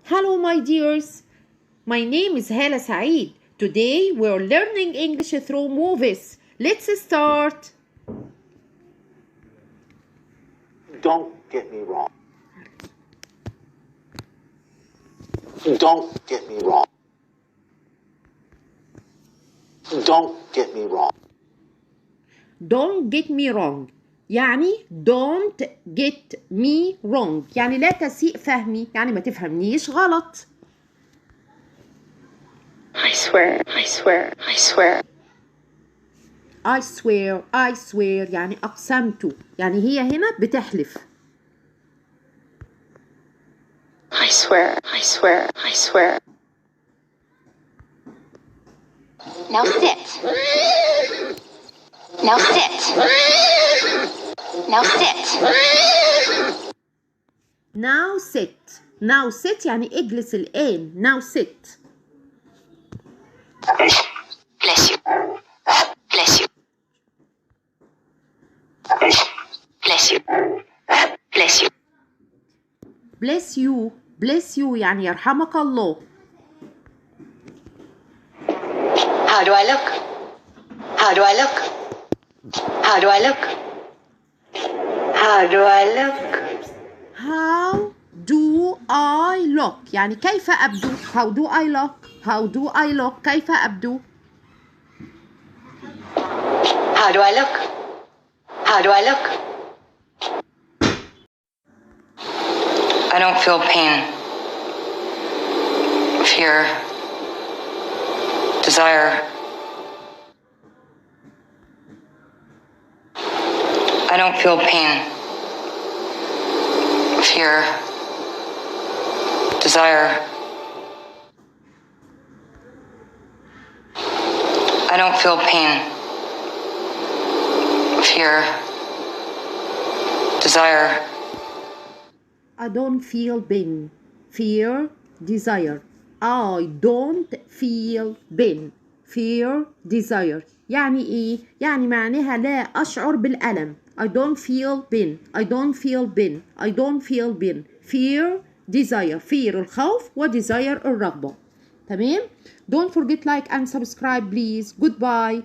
Hello my dears, my name is Hala Sa'id. Today we're learning English through movies. Let's start. Don't get me wrong. Don't get me wrong. Don't get me wrong. Don't get me wrong يعني don't get me wrong يعني لا تسيء فهمي، يعني ما تفهمنيش غلط. I swear, I swear, I swear. I swear, I swear يعني أقسمت، يعني هي هنا بتحلف. I swear, I swear, I swear. Now sit. Now sit. Now sit. Now sit. Now sit يعني اجلس الآن. Now sit. Bless you. Bless you. Bless you. Bless you. Bless you. Bless you يعني يرحمك الله. How do I look? How do I look? How do I look? How do I look? How do I look يعني كيف أبدو. How do I look? How do I look كيف أبدو. How do I look? How do I look? I don't feel pain, fear, desire. I don't feel pain, fear, desire. I don't feel pain, fear, desire. I don't feel pain, fear, desire. I don't feel pain, fear, desire. يعني إيه؟ يعني معناها لا أشعر بالألم. I don't feel pain. I don't feel pain. I don't feel pain. Fear, desire. fear الخوف و desire الرغبة. تمام؟ Don't forget like and subscribe please. Goodbye.